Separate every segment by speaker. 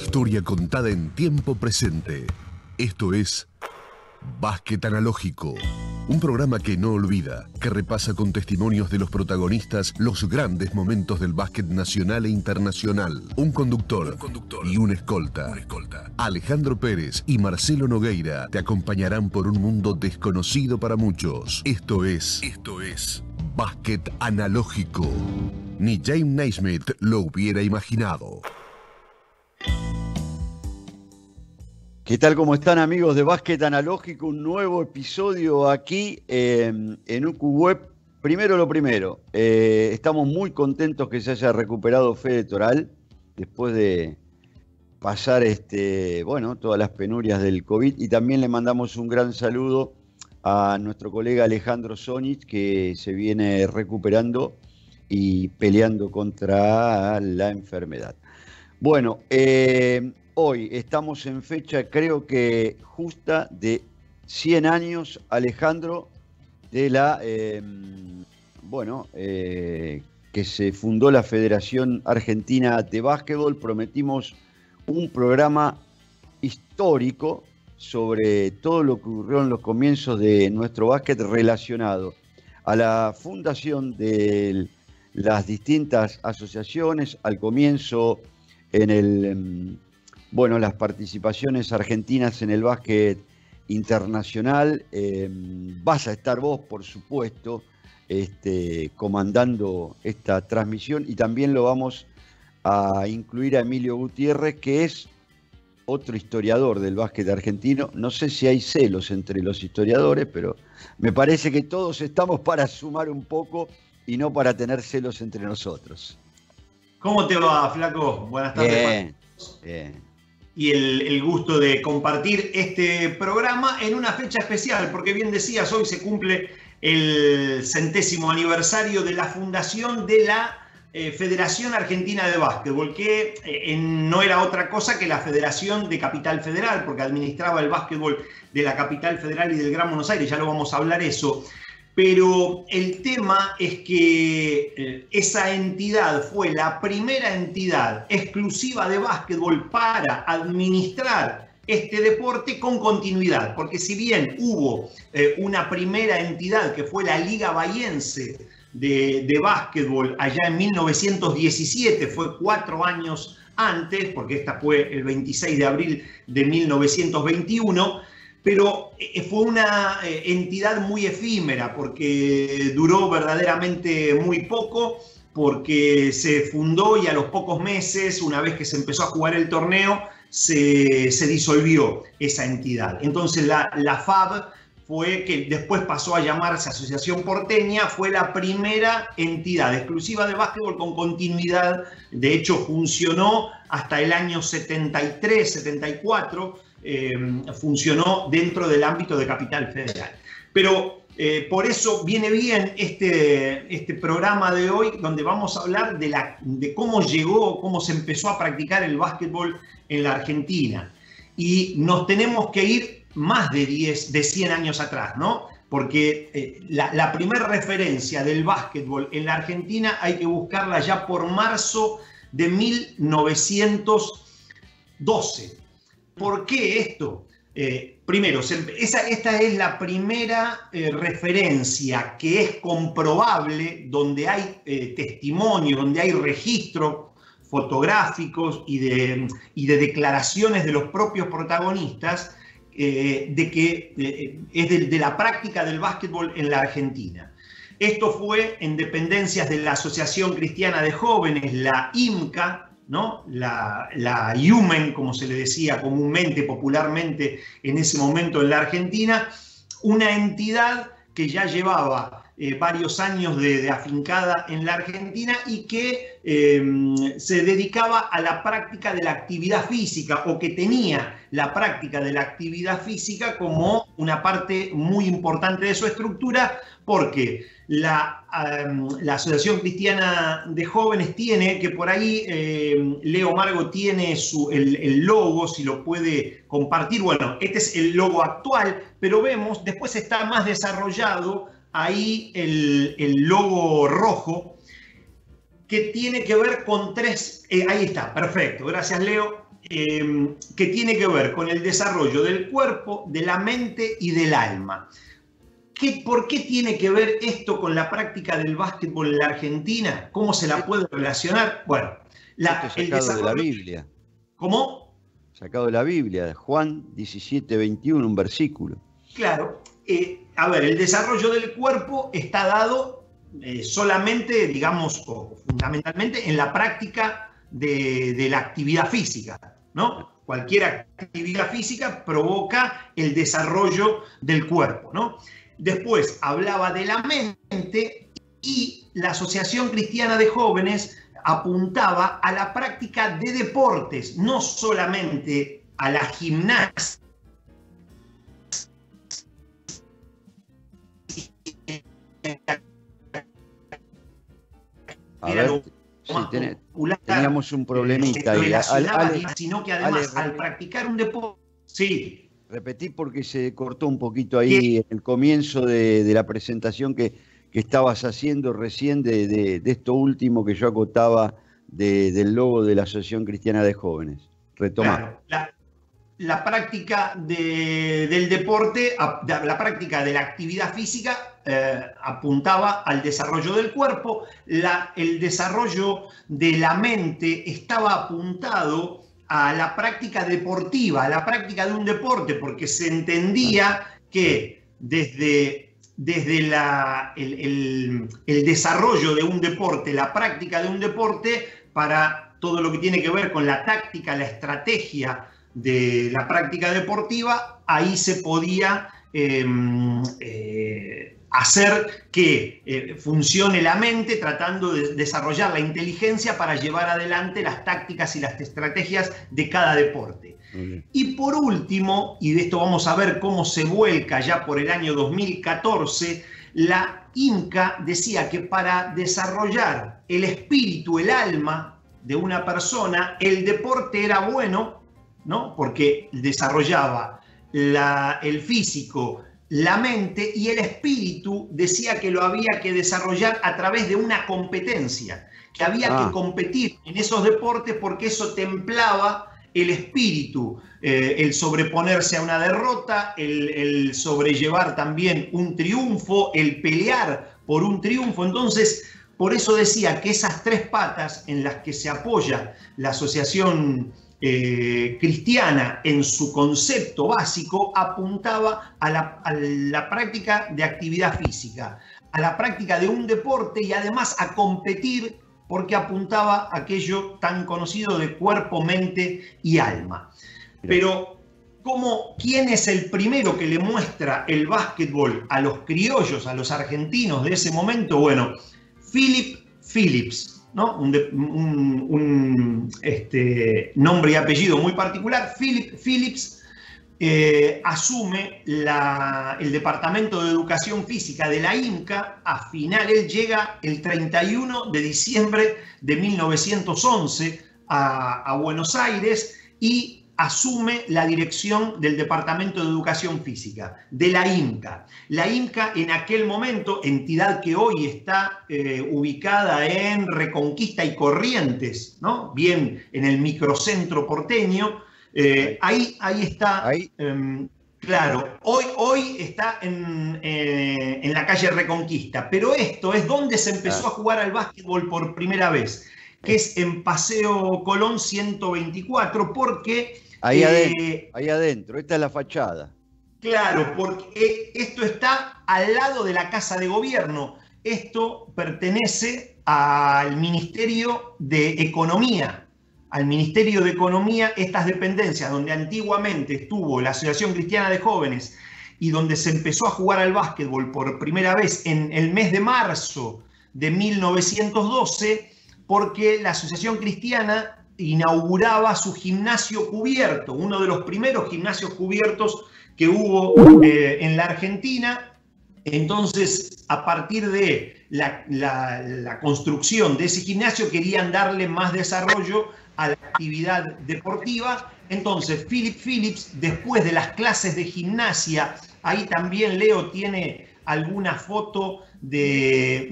Speaker 1: historia contada en tiempo presente. Esto es Básquet Analógico, un programa que no olvida, que repasa con testimonios de los protagonistas los grandes momentos del básquet nacional e internacional. Un conductor y un escolta. Alejandro Pérez y Marcelo Nogueira te acompañarán por un mundo desconocido para muchos. Esto es Básquet Analógico. Ni James Naismith lo hubiera imaginado.
Speaker 2: ¿Qué tal? ¿Cómo están, amigos de Básquet Analógico? Un nuevo episodio aquí en UQ-Web. Primero lo primero, estamos muy contentos que se haya recuperado Fede Toral después de pasar todas las penurias del COVID, y también le mandamos un gran saludo a nuestro colega Alejandro Sonich, que se viene recuperando y peleando contra la enfermedad. Bueno, hoy estamos en fecha, creo que justa, de 100 años, Alejandro, de la que se fundó la Federación Argentina de Básquetbol. Prometimos un programa histórico sobre todo lo que ocurrió en los comienzos de nuestro básquet relacionado a la fundación de las distintas asociaciones, al comienzo en las participaciones argentinas en el básquet internacional. Vas a estar vos, por supuesto, comandando esta transmisión, y también lo vamos a incluir a Emilio Gutiérrez, que es otro historiador del básquet argentino. No sé si hay celos entre los historiadores, pero me parece que todos estamos para sumar un poco y no para tener celos entre nosotros.
Speaker 3: ¿Cómo te va, Flaco? Buenas tardes.
Speaker 2: Bien.
Speaker 3: Y el gusto de compartir este programa en una fecha especial, porque bien decías, hoy se cumple el 100º aniversario de la fundación de la Federación Argentina de Básquetbol, que no era otra cosa que la Federación de Capital Federal, porque administraba el básquetbol de la Capital Federal y del Gran Buenos Aires. Ya lo vamos a hablar eso. Pero el tema es que esa entidad fue la primera entidad exclusiva de básquetbol para administrar este deporte con continuidad. Porque si bien hubo una primera entidad que fue la Liga Bahiense de básquetbol allá en 1917, fue 4 años antes, porque esta fue el 26 de abril de 1921, pero fue una entidad muy efímera, porque duró verdaderamente muy poco, porque se fundó y a los pocos meses, una vez que se empezó a jugar el torneo, se disolvió esa entidad. Entonces la FAB, que después pasó a llamarse Asociación Porteña, fue la primera entidad exclusiva de básquetbol con continuidad. De hecho, funcionó hasta el año 73, 74, funcionó dentro del ámbito de Capital Federal. Pero por eso viene bien este programa de hoy, donde vamos a hablar de cómo se empezó a practicar el básquetbol en la Argentina. Y nos tenemos que ir más de 100 años atrás, ¿no? Porque la primera referencia del básquetbol en la Argentina hay que buscarla ya por marzo de 1912. ¿Por qué esto? Primero, esta es la primera referencia que es comprobable, donde hay testimonio, donde hay registro fotográficos y de declaraciones de los propios protagonistas, de que es de la práctica del básquetbol en la Argentina. Esto fue en dependencias de la Asociación Cristiana de Jóvenes, la IMCA, ¿no? La IUMEN, como se le decía comúnmente, popularmente en ese momento en la Argentina, una entidad que ya llevaba varios años de afincada en la Argentina y que se dedicaba a la práctica de la actividad física, o que tenía la práctica de la actividad física como una parte muy importante de su estructura, porque la Asociación Cristiana de Jóvenes tiene, que por ahí Leo Margo tiene el logo, si lo puede compartir. Bueno, este es el logo actual, pero vemos, después está más desarrollado ahí el logo rojo, que tiene que ver con 3, ahí está, perfecto, gracias Leo, que tiene que ver con el desarrollo del cuerpo, de la mente y del alma. ¿Por qué tiene que ver esto con la práctica del básquetbol en la Argentina? ¿Cómo se la puede relacionar? Bueno,
Speaker 2: el desarrollo de la Biblia.
Speaker 3: ¿Cómo?
Speaker 2: Sacado de la Biblia, Juan 17:21, un versículo.
Speaker 3: Claro. A ver, el desarrollo del cuerpo está dado solamente, digamos, o fundamentalmente en la práctica de la actividad física, ¿no? Cualquier actividad física provoca el desarrollo del cuerpo, ¿no? Después hablaba de la mente y la Asociación Cristiana de Jóvenes apuntaba a la práctica de deportes, no solamente a la gimnasia.
Speaker 2: A ver, sí, teníamos un problemita ahí.
Speaker 3: Sino que además al practicar un deporte... Sí.
Speaker 2: Repetí porque se cortó un poquito ahí en el comienzo de la presentación que estabas haciendo recién de esto último que yo acotaba del logo de la Asociación Cristiana de Jóvenes. Retomá.
Speaker 3: Claro, la práctica del deporte, la práctica de la actividad física apuntaba al desarrollo del cuerpo, el desarrollo de la mente estaba apuntado a la práctica deportiva, a la práctica de un deporte, porque se entendía que desde el desarrollo de un deporte, la práctica de un deporte, para todo lo que tiene que ver con la táctica, la estrategia de la práctica deportiva, ahí se podía hacer que funcione la mente, tratando de desarrollar la inteligencia para llevar adelante las tácticas y las estrategias de cada deporte. Y por último, y de esto vamos a ver cómo se vuelca ya por el año 2014, la INCA decía que para desarrollar el espíritu, el alma de una persona, el deporte era bueno, ¿no? Porque desarrollaba el físico, la mente, y el espíritu decía que lo había que desarrollar a través de una competencia, que había que competir en esos deportes porque eso templaba el espíritu, el sobreponerse a una derrota, el sobrellevar también un triunfo, el pelear por un triunfo. Entonces, por eso decía que esas tres patas en las que se apoya la Asociación Cristiana en su concepto básico apuntaba a la práctica de actividad física, a la práctica de un deporte y además a competir, porque apuntaba a aquello tan conocido de cuerpo, mente y alma. Pero ¿quién es el primero que le muestra el básquetbol a los criollos, a los argentinos de ese momento? Bueno, Philip Phillips, ¿no? Un nombre y apellido muy particular. Philip Phillips asume el Departamento de Educación Física de la INCA. Él llega el 31 de diciembre de 1911 a Buenos Aires y asume la dirección del Departamento de Educación Física de la INCA. La INCA en aquel momento, entidad que hoy está ubicada en Reconquista y Corrientes, ¿no? Bien en el microcentro porteño, ahí está, claro, hoy está en la calle Reconquista, pero esto es donde se empezó a jugar al básquetbol por primera vez, que es en Paseo Colón 124, porque...
Speaker 2: Ahí adentro, esta es la fachada.
Speaker 3: Claro, porque esto está al lado de la Casa de Gobierno. Esto pertenece al Ministerio de Economía. Al Ministerio de Economía, estas dependencias donde antiguamente estuvo la Asociación Cristiana de Jóvenes y donde se empezó a jugar al básquetbol por primera vez en el mes de marzo de 1912, porque la Asociación Cristiana inauguraba su gimnasio cubierto, uno de los primeros gimnasios cubiertos que hubo en la Argentina. Entonces, a partir de la construcción de ese gimnasio, querían darle más desarrollo a la actividad deportiva. Entonces, Philip Phillips, después de las clases de gimnasia, ahí también Leo tiene alguna foto de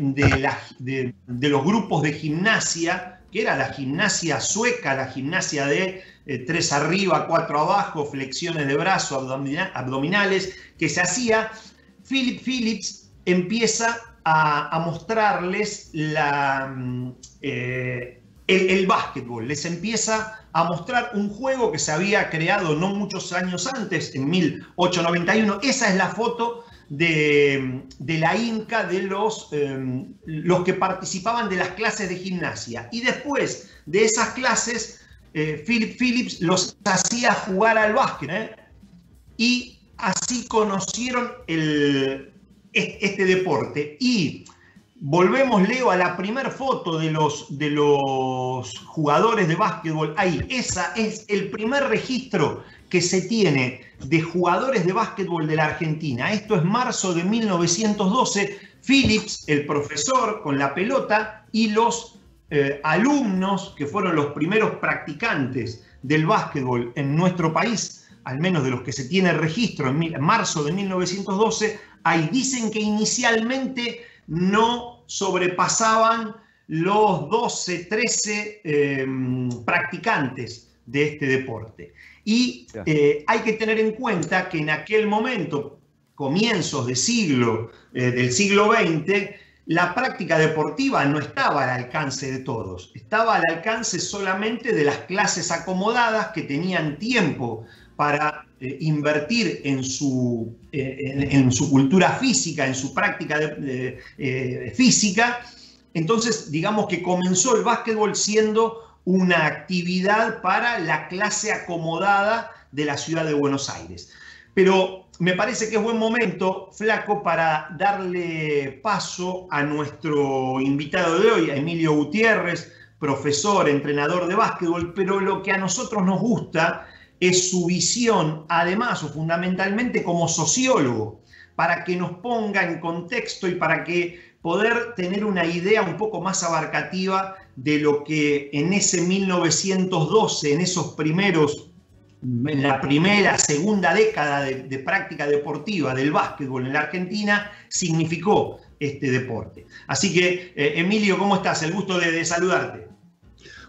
Speaker 3: los grupos de gimnasia que era la gimnasia sueca, la gimnasia de 3 arriba, 4 abajo, flexiones de brazo, abdominales, que se hacía. Philip Phillips empieza a mostrarles el básquetbol, les empieza a mostrar un juego que se había creado no muchos años antes, en 1891. Esa es la foto de la INCA, de los que participaban de las clases de gimnasia. Y después de esas clases, Philip Phillips los hacía jugar al básquet, y así conocieron este deporte. Y volvemos, Leo, a la primera foto de los jugadores de básquetbol. Ahí, esa es el primer registro que se tiene de jugadores de básquetbol de la Argentina. Esto es marzo de 1912. Phillips, el profesor, con la pelota, y los alumnos, que fueron los primeros practicantes del básquetbol en nuestro país, al menos de los que se tiene registro en marzo de 1912, ahí dicen que inicialmente no sobrepasaban los 12, 13 practicantes de este deporte. Y hay que tener en cuenta que en aquel momento, comienzos del siglo XX, la práctica deportiva no estaba al alcance de todos. Estaba al alcance solamente de las clases acomodadas que tenían tiempo para invertir en su cultura física, en su práctica física. Entonces, digamos que comenzó el básquetbol siendo una actividad para la clase acomodada de la ciudad de Buenos Aires. Pero me parece que es buen momento, Flaco, para darle paso a nuestro invitado de hoy, a Emilio Gutiérrez, profesor, entrenador de básquetbol, pero lo que a nosotros nos gusta es su visión, además o fundamentalmente como sociólogo, para que nos ponga en contexto y para que poder tener una idea un poco más abarcativa de lo que en ese 1912, en la primera, segunda década de práctica deportiva del básquetbol en la Argentina, significó este deporte. Así que, Emilio, ¿cómo estás? El gusto de saludarte.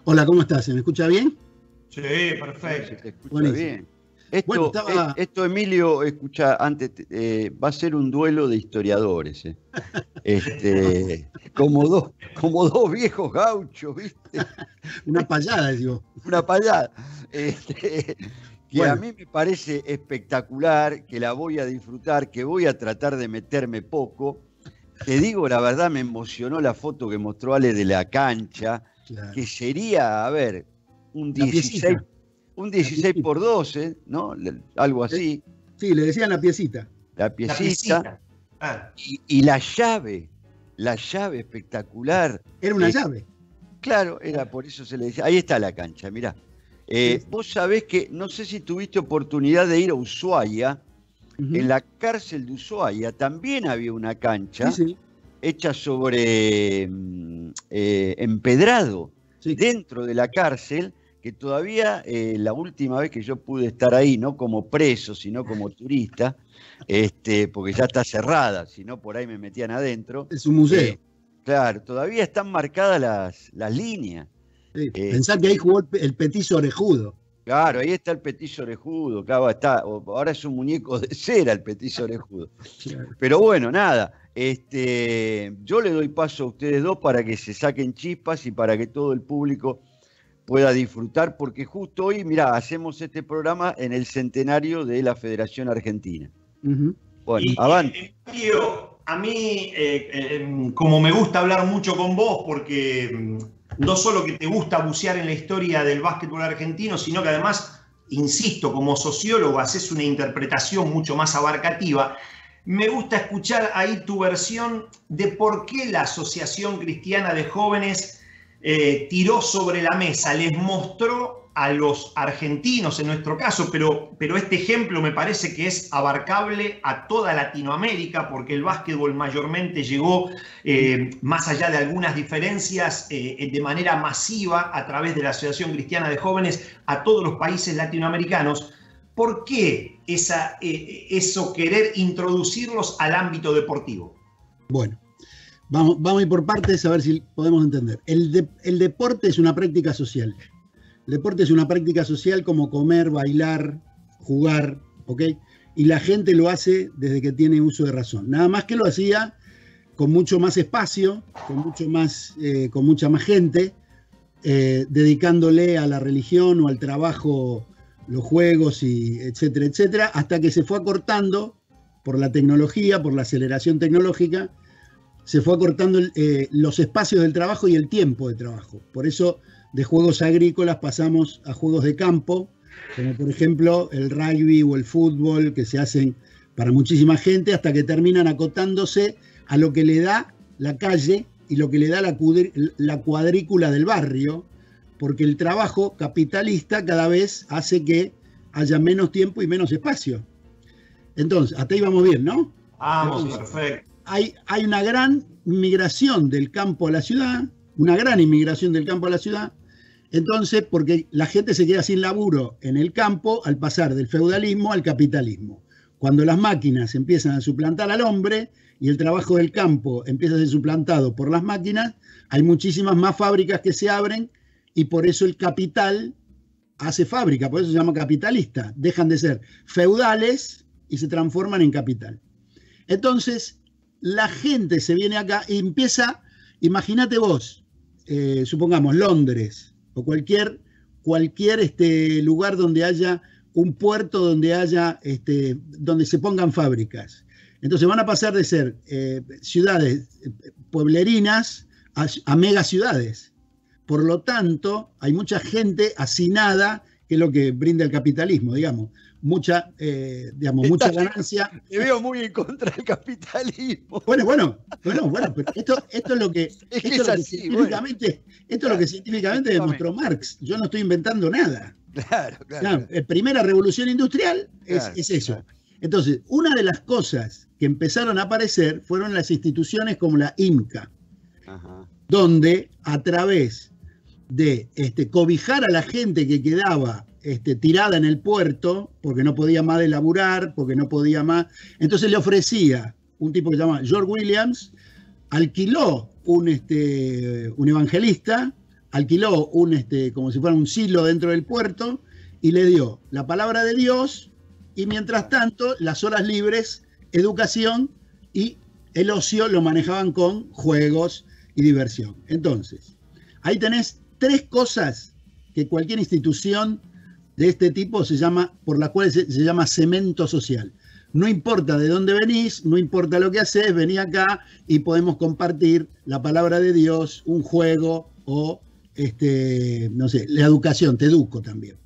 Speaker 4: Hola, ¿cómo estás? ¿Se me escucha bien?
Speaker 3: Sí, perfecto.
Speaker 2: Se te escucha bien. Esto, Emilio, escucha, antes va a ser un duelo de historiadores. Como dos viejos gauchos, ¿viste?
Speaker 4: Una payada, digo.
Speaker 2: Una payada. Que bueno, a mí me parece espectacular, que la voy a disfrutar, que voy a tratar de meterme poco. Te digo, la verdad, me emocionó la foto que mostró Ale de la cancha, claro, que sería, a ver, un 16 por 12, ¿no? Algo así.
Speaker 4: Sí, le decían la piecita.
Speaker 2: La piecita. Ah. Y la llave espectacular.
Speaker 4: Era una llave.
Speaker 2: Claro, era por eso se le decía. Ahí está la cancha, mirá. Vos sabés que, no sé si tuviste oportunidad de ir a Ushuaia. En la cárcel de Ushuaia también había una cancha, sí, hecha sobre empedrado, sí, dentro de la cárcel, que todavía la última vez que yo pude estar ahí, no como preso, sino como turista, porque ya está cerrada, si no por ahí me metían adentro.
Speaker 4: Es un museo.
Speaker 2: Claro, todavía están marcadas las líneas.
Speaker 4: Sí, pensá que ahí jugó el Petizo Orejudo.
Speaker 2: Claro, ahí está el Petizo Orejudo, claro, ahora es un muñeco de cera el Petizo Orejudo. Claro. Pero bueno, nada, yo le doy paso a ustedes dos para que se saquen chispas y para que todo el público pueda disfrutar, porque justo hoy, mirá, hacemos este programa en el centenario de la Federación Argentina. Bueno, avante.
Speaker 3: A mí, como me gusta hablar mucho con vos, porque no solo que te gusta bucear en la historia del básquetbol argentino, sino que además, insisto, como sociólogo haces una interpretación mucho más abarcativa, me gusta escuchar ahí tu versión de por qué la Asociación Cristiana de Jóvenes tiró sobre la mesa, les mostró a los argentinos en nuestro caso, pero este ejemplo me parece que es abarcable a toda Latinoamérica, porque el básquetbol mayormente llegó, más allá de algunas diferencias, de manera masiva a través de la Asociación Cristiana de Jóvenes a todos los países latinoamericanos. ¿Por qué eso querer introducirlos al ámbito deportivo?
Speaker 4: Bueno, Vamos a ir por partes a ver si podemos entender. El deporte es una práctica social. El deporte es una práctica social como comer, bailar, jugar, ¿ok? Y la gente lo hace desde que tiene uso de razón. Nada más que lo hacía con mucho más espacio, con mucha más gente, dedicándole a la religión o al trabajo, los juegos, y etcétera, etcétera, hasta que se fue acortando por la tecnología, por la aceleración tecnológica, se fue acortando los espacios del trabajo y el tiempo de trabajo. Por eso de juegos agrícolas pasamos a juegos de campo, como por ejemplo el rugby o el fútbol, que se hacen para muchísima gente, hasta que terminan acotándose a lo que le da la calle y lo que le da la cuadrícula del barrio, porque el trabajo capitalista cada vez hace que haya menos tiempo y menos espacio. Entonces, hasta ahí vamos bien, ¿no?
Speaker 3: Vamos, perfecto.
Speaker 4: Hay una gran migración del campo a la ciudad, una gran inmigración del campo a la ciudad, entonces, porque la gente se queda sin laburo en el campo al pasar del feudalismo al capitalismo. Cuando las máquinas empiezan a suplantar al hombre y el trabajo del campo empieza a ser suplantado por las máquinas, hay muchísimas más fábricas que se abren y por eso el capital hace fábrica, por eso se llama capitalista. Dejan de ser feudales y se transforman en capital. Entonces, la gente se viene acá y empieza, imagínate vos, supongamos Londres o cualquier lugar donde haya un puerto, donde se pongan fábricas. Entonces van a pasar de ser ciudades pueblerinas a megaciudades. Por lo tanto, hay mucha gente hacinada, que es lo que brinda el capitalismo, digamos. Mucha ganancia.
Speaker 2: Te veo muy en contra del capitalismo.
Speaker 4: Bueno, pero esto es lo que científicamente demostró Marx. Yo no estoy inventando nada.
Speaker 2: Claro.
Speaker 4: La primera revolución industrial es eso. Claro. Entonces, una de las cosas que empezaron a aparecer fueron las instituciones como la IMCA, donde a través de cobijar a la gente que quedaba tirada en el puerto, porque no podía más de laburar, porque no podía más. Entonces le ofrecía un tipo que se llama George Williams, alquiló un evangelista, alquiló como si fuera un silo dentro del puerto, y le dio la palabra de Dios, y mientras tanto, las horas libres, educación y el ocio lo manejaban con juegos y diversión. Entonces, ahí tenés 3 cosas que cualquier institución de este tipo por las cuales se llama cemento social. No importa de dónde venís, no importa lo que haces, vení acá y podemos compartir la palabra de Dios, un juego o, no sé, la educación, te educo también.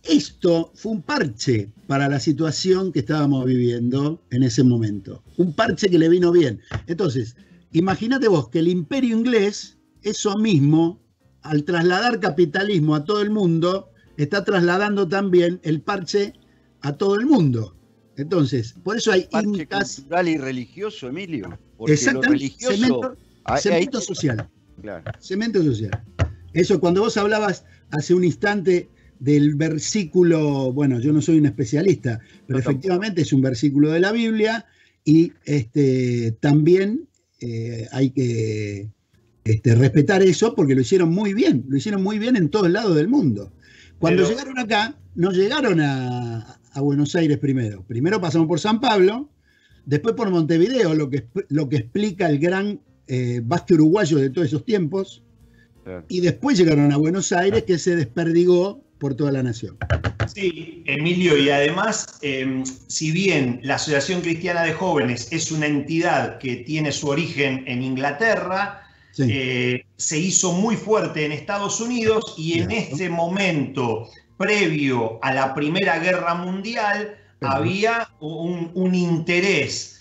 Speaker 4: Esto fue un parche para la situación que estábamos viviendo en ese momento. Un parche que le vino bien. Entonces, imagínate vos que el imperio inglés, eso mismo, al trasladar capitalismo a todo el mundo, está trasladando también el parche a todo el mundo. Entonces, por eso hay
Speaker 2: parche cultural y religioso, Emilio. Porque
Speaker 4: exactamente,
Speaker 2: lo religioso,
Speaker 4: cemento social.
Speaker 2: Claro.
Speaker 4: Cemento social. Eso, cuando vos hablabas hace un instante del versículo, bueno, yo no soy un especialista, pero efectivamente es un versículo de la Biblia y también hay que respetar eso porque lo hicieron muy bien en todos lados del mundo. Cuando llegaron acá, no llegaron a Buenos Aires primero pasamos por San Pablo, después por Montevideo, lo que explica el gran básquet uruguayo de todos esos tiempos, y después llegaron a Buenos Aires, que se desperdigó por toda la nación.
Speaker 3: Sí, Emilio, y además, si bien la Asociación Cristiana de Jóvenes es una entidad que tiene su origen en Inglaterra, sí, se hizo muy fuerte en Estados Unidos y en este momento, previo a la Primera Guerra Mundial, había un interés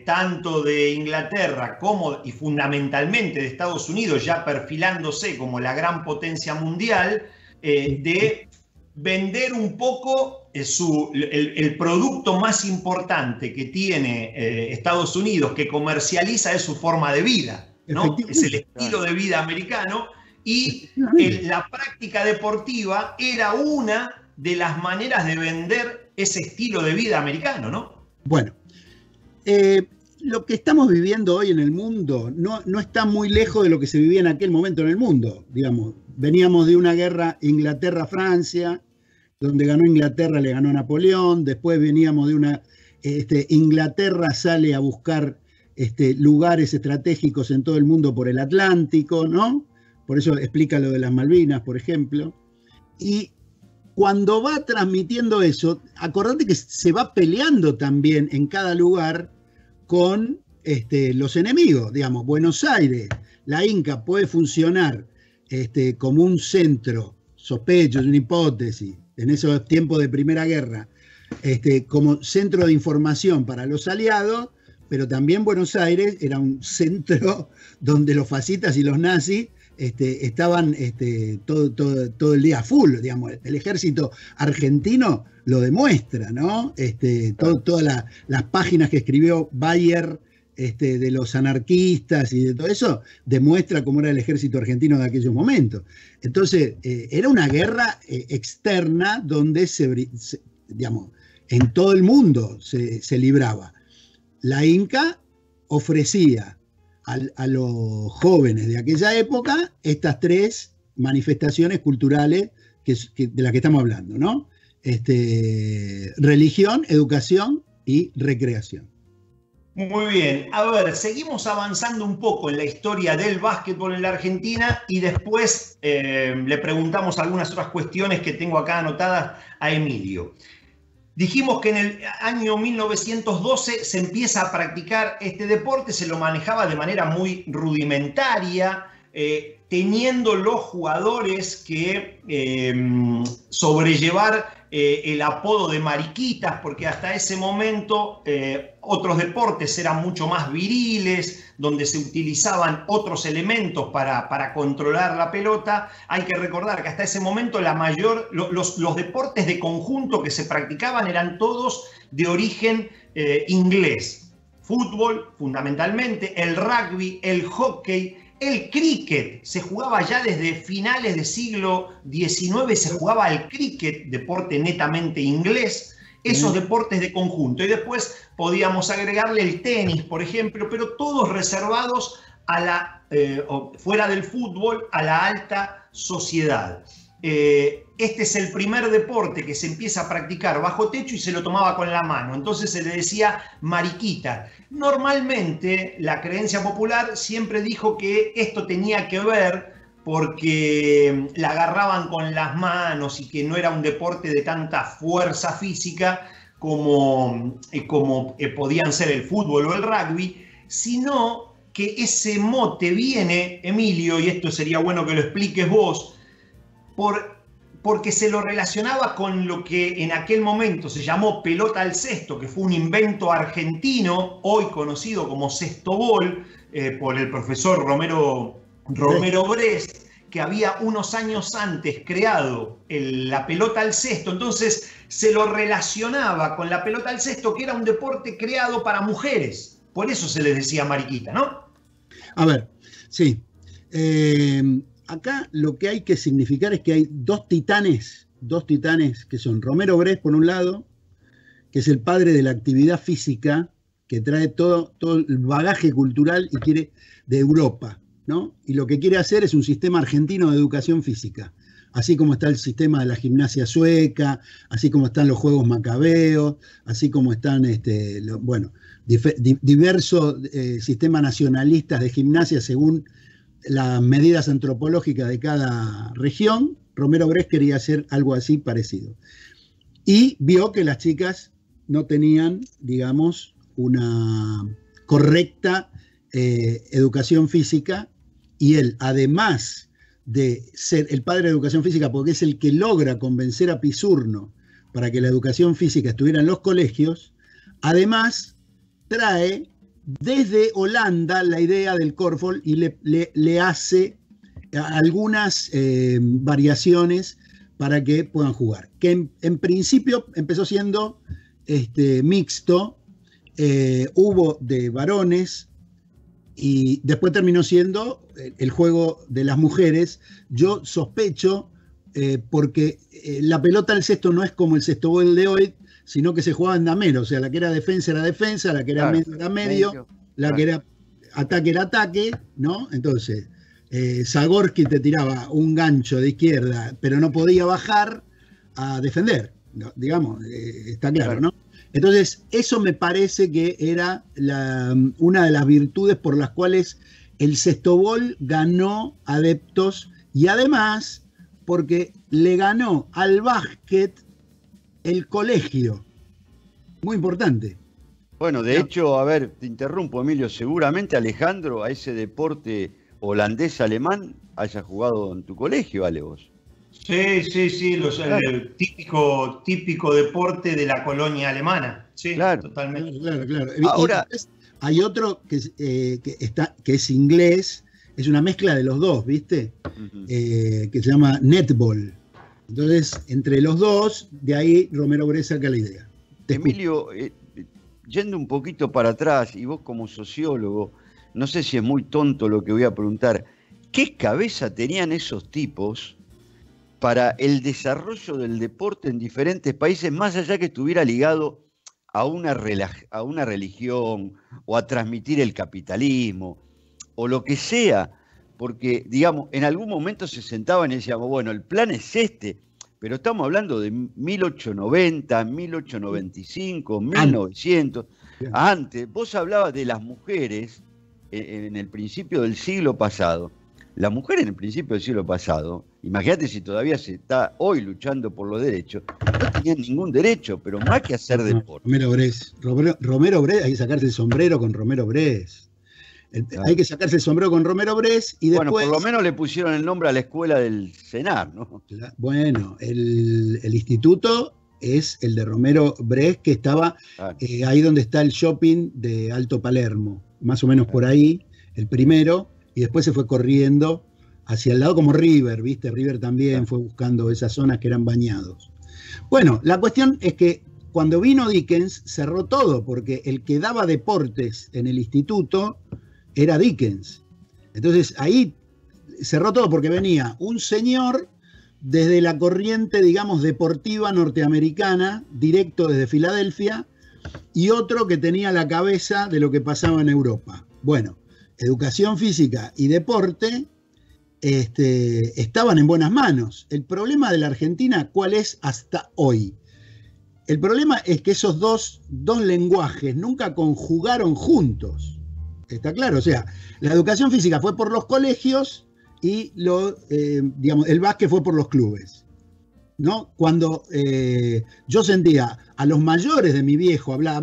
Speaker 3: tanto de Inglaterra como y fundamentalmente de Estados Unidos, ya perfilándose como la gran potencia mundial, de vender un poco el producto más importante que tiene Estados Unidos, que comercializa, es su forma de vida, ¿no? Es el estilo de vida americano, y la práctica deportiva era una de las maneras de vender ese estilo de vida americano, ¿no?
Speaker 4: Bueno, lo que estamos viviendo hoy en el mundo no está muy lejos de lo que se vivía en aquel momento en el mundo. Digamos, veníamos de una guerra Inglaterra-Francia, donde ganó Inglaterra, le ganó Napoleón. Después veníamos de una... Inglaterra sale a buscar lugares estratégicos en todo el mundo por el Atlántico, ¿no? Por eso explica lo de las Malvinas, por ejemplo. Y cuando va transmitiendo eso, acordate que se va peleando también en cada lugar con los enemigos. Digamos, Buenos Aires, la Inca puede funcionar como un centro, sospecho, es una hipótesis, en esos tiempos de Primera Guerra, como centro de información para los aliados, pero también Buenos Aires era un centro donde los fascistas y los nazis estaban todo el día full, digamos. El ejército argentino lo demuestra, ¿no? Todas las páginas que escribió Bayer de los anarquistas y de todo eso, demuestra cómo era el ejército argentino de aquellos momentos. Entonces, era una guerra externa donde digamos, en todo el mundo se libraba. La Inca ofrecía a los jóvenes de aquella época estas tres manifestaciones culturales de las que estamos hablando, ¿no? Religión, educación y recreación.
Speaker 3: Muy bien, a ver, seguimos avanzando un poco en la historia del básquetbol en la Argentina y después le preguntamos algunas otras cuestiones que tengo acá anotadas a Emilio. Dijimos que en el año 1912 se empieza a practicar este deporte, se lo manejaba de manera muy rudimentaria, teniendo los jugadores que sobrellevar el apodo de mariquitas, porque hasta ese momento otros deportes eran mucho más viriles, donde se utilizaban otros elementos para controlar la pelota. Hay que recordar que hasta ese momento los deportes de conjunto que se practicaban eran todos de origen inglés. Fútbol, fundamentalmente, el rugby, el hockey, el cricket. Se jugaba ya desde finales del siglo XIX, se jugaba al cricket, deporte netamente inglés. Esos deportes de conjunto. Y después podíamos agregarle el tenis, por ejemplo, pero todos reservados fuera del fútbol, a la alta sociedad. Este es el primer deporte que se empieza a practicar bajo techo y se lo tomaba con la mano. Entonces se le decía mariquita. Normalmente la creencia popular siempre dijo que esto tenía que ver porque la agarraban con las manos y que no era un deporte de tanta fuerza física como podían ser el fútbol o el rugby, sino que ese mote viene, Emilio, y esto sería bueno que lo expliques vos, porque se lo relacionaba con lo que en aquel momento se llamó pelota al cesto, que fue un invento argentino, hoy conocido como cestobol, por el profesor Romero Brest, que había unos años antes creado la pelota al cesto. Entonces se lo relacionaba con la pelota al cesto, que era un deporte creado para mujeres. Por eso se les decía mariquita, ¿no?
Speaker 4: A ver, sí. Acá lo que hay que significar es que hay dos titanes que son Romero Brest, por un lado, que es el padre de la actividad física, que trae todo el bagaje cultural y quiere de Europa, ¿no? Y lo que quiere hacer es un sistema argentino de educación física, así como está el sistema de la gimnasia sueca, así como están los Juegos Macabeos, así como están diversos sistemas nacionalistas de gimnasia según las medidas antropológicas de cada región. Romero Brest quería hacer algo así parecido. Y vio que las chicas no tenían, digamos, una correcta educación física, y él, además de ser el padre de educación física, porque es el que logra convencer a Pisurno para que la educación física estuviera en los colegios, además trae desde Holanda la idea del Korfball y le hace algunas variaciones para que puedan jugar. Que en principio empezó siendo mixto, hubo de varones y después terminó siendo el juego de las mujeres. Yo sospecho, porque la pelota al cesto no es como el cestobol de hoy, sino que se jugaba en damero, o sea, la que era defensa, la que era medio era medio, la que era ataque, ¿no? Entonces, Zagorski te tiraba un gancho de izquierda, pero no podía bajar a defender, ¿no? Digamos, está claro, ¿no? Entonces, eso me parece que era una de las virtudes por las cuales el Sextobol ganó adeptos, y además porque le ganó al básquet el colegio. Muy importante.
Speaker 2: Bueno, de hecho, a ver, te interrumpo, Emilio, seguramente Alejandro a ese deporte holandés-alemán haya jugado en tu colegio, ¿vale vos?
Speaker 3: Sí, el típico deporte de la colonia alemana. Sí,
Speaker 2: claro,
Speaker 3: totalmente.
Speaker 4: Claro.
Speaker 2: Ahora,
Speaker 4: hay otro que es inglés, es una mezcla de los dos, ¿viste? Que se llama netball. Entonces, entre los dos, de ahí Romero Brés saca la idea.
Speaker 2: Emilio, yendo un poquito para atrás, y vos como sociólogo, no sé si es muy tonto lo que voy a preguntar, ¿qué cabeza tenían esos tipos para el desarrollo del deporte en diferentes países, más allá que estuviera ligado a una religión o a transmitir el capitalismo o lo que sea? Porque, digamos, en algún momento se sentaban y decíamos, bueno, el plan es este, pero estamos hablando de 1890, 1895, 1900. Antes, vos hablabas de las mujeres en el principio del siglo pasado. La mujer en el principio del siglo pasado, imagínate si todavía se está hoy luchando por los derechos, no tenían ningún derecho, pero más que hacer deporte.
Speaker 4: Romero Brés, hay que sacarse el sombrero con Romero Brés. Hay que sacarse el sombrero con Romero Brés y después...
Speaker 2: Bueno, por lo menos le pusieron el nombre a la escuela del CENAR, ¿no?
Speaker 4: Bueno, el instituto es el de Romero Brés, que estaba ahí donde está el shopping de Alto Palermo, más o menos por ahí, el primero, y después se fue corriendo hacia el lado como River, ¿viste? River también fue buscando esas zonas que eran bañados. Bueno, la cuestión es que cuando vino Dickens cerró todo, porque el que daba deportes en el instituto era Dickens. Entonces ahí cerró todo porque venía un señor desde la corriente, digamos, deportiva norteamericana, directo desde Filadelfia, y otro que tenía la cabeza de lo que pasaba en Europa. Bueno, educación física y deporte estaban en buenas manos. El problema de la Argentina, ¿cuál es hasta hoy? El problema es que esos dos lenguajes nunca conjugaron juntos. ¿Está claro? O sea, la educación física fue por los colegios y digamos, el básquet fue por los clubes, ¿no? Cuando yo sentía a los mayores de mi viejo hablar,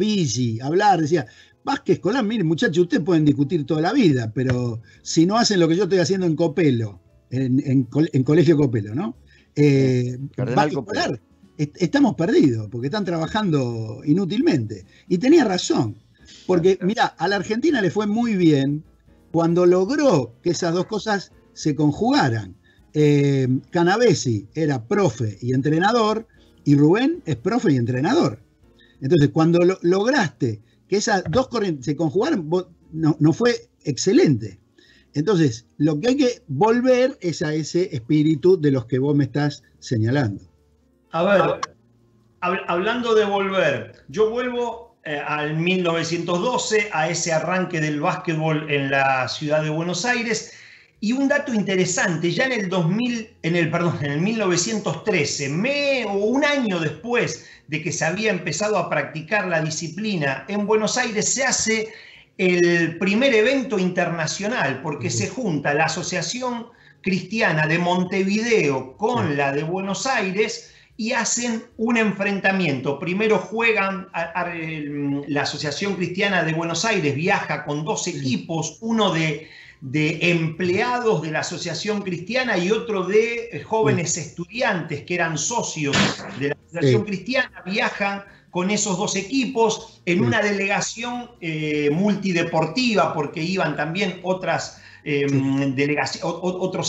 Speaker 4: decía, básquet escolar, miren muchachos, ustedes pueden discutir toda la vida, pero si no hacen lo que yo estoy haciendo en Copelo, en Colegio Copelo, ¿no? Básquet escolar, estamos perdidos, porque están trabajando inútilmente. Y tenía razón. Porque, mirá, a la Argentina le fue muy bien cuando logró que esas dos cosas se conjugaran. Canavesi era profe y entrenador, y Rubén es profe y entrenador. Entonces, cuando lograste que esas dos corrientes se conjugaran, no fue excelente. Entonces, lo que hay que volver es a ese espíritu de los que vos me estás señalando.
Speaker 3: A ver, hablando de volver, yo vuelvo al 1912, a ese arranque del básquetbol en la ciudad de Buenos Aires, y un dato interesante, ya en el 1913, o un año después de que se había empezado a practicar la disciplina en Buenos Aires, se hace el primer evento internacional, porque se junta la Asociación Cristiana de Montevideo con la de Buenos Aires, y hacen un enfrentamiento. Primero juegan, la Asociación Cristiana de Buenos Aires viaja con 2 equipos, uno de empleados de la Asociación Cristiana y otro de jóvenes estudiantes que eran socios de la Asociación Cristiana, viajan con esos 2 equipos en una delegación multideportiva, porque iban también otros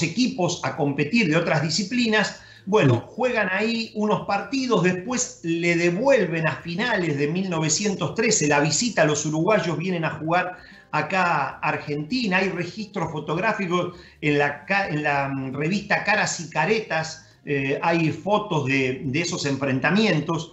Speaker 3: equipos a competir de otras disciplinas. Bueno, juegan ahí unos partidos, después le devuelven a finales de 1913 la visita, los uruguayos vienen a jugar acá a Argentina, hay registros fotográficos en la revista Caras y Caretas, hay fotos de esos enfrentamientos.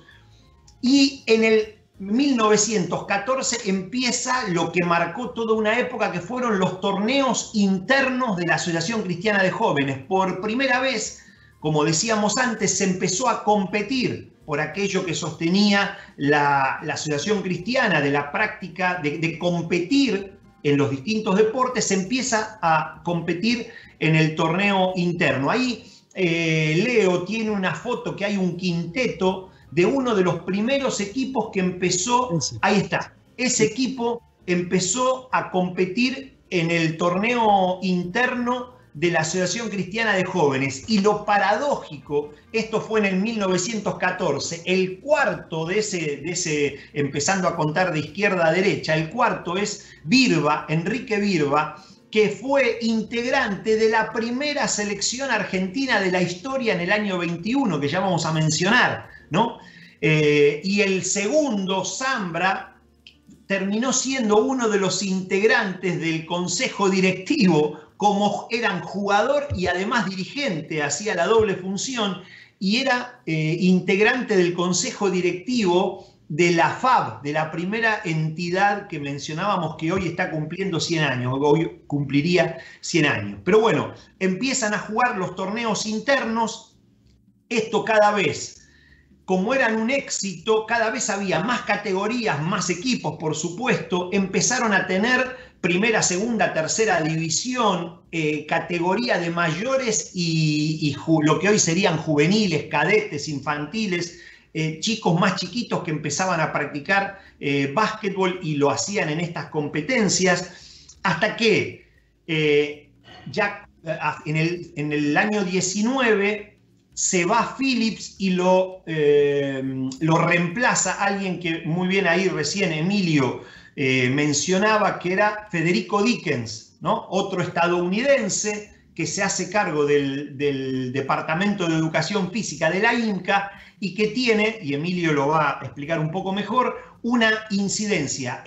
Speaker 3: Y en el 1914 empieza lo que marcó toda una época, que fueron los torneos internos de la Asociación Cristiana de Jóvenes. Por primera vez, como decíamos antes, se empezó a competir por aquello que sostenía la Asociación Cristiana, de la práctica de competir en los distintos deportes. Se empieza a competir en el torneo interno. Ahí Leo tiene una foto que hay un quinteto de uno de los primeros equipos que empezó, ahí está, ese equipo empezó a competir en el torneo interno de la Asociación Cristiana de Jóvenes. Y lo paradójico, esto fue en el 1914, el cuarto de ese, empezando a contar de izquierda a derecha, el cuarto es Virba, Enrique Virba, que fue integrante de la primera selección argentina de la historia en el año 21, que ya vamos a mencionar, ¿no? Y el segundo, Zambra, terminó siendo uno de los integrantes del consejo directivo, como eran jugador y además dirigente, hacía la doble función, y era integrante del consejo directivo de la FAB, de la primera entidad que mencionábamos, que hoy está cumpliendo 100 años, hoy cumpliría 100 años. Pero bueno, empiezan a jugar los torneos internos. Esto cada vez, como eran un éxito, cada vez había más categorías, más equipos, por supuesto. Empezaron a tener primera, segunda, tercera división, categoría de mayores y lo que hoy serían juveniles, cadetes, infantiles, chicos más chiquitos que empezaban a practicar básquetbol y lo hacían en estas competencias, hasta que ya en el año 19 se va Phillips y lo reemplaza alguien que muy bien ahí recién Emilio mencionaba, que era Federico Dickens, ¿no? Otro estadounidense que se hace cargo del Departamento de Educación Física de la INCA y que tiene, y Emilio lo va a explicar un poco mejor, una incidencia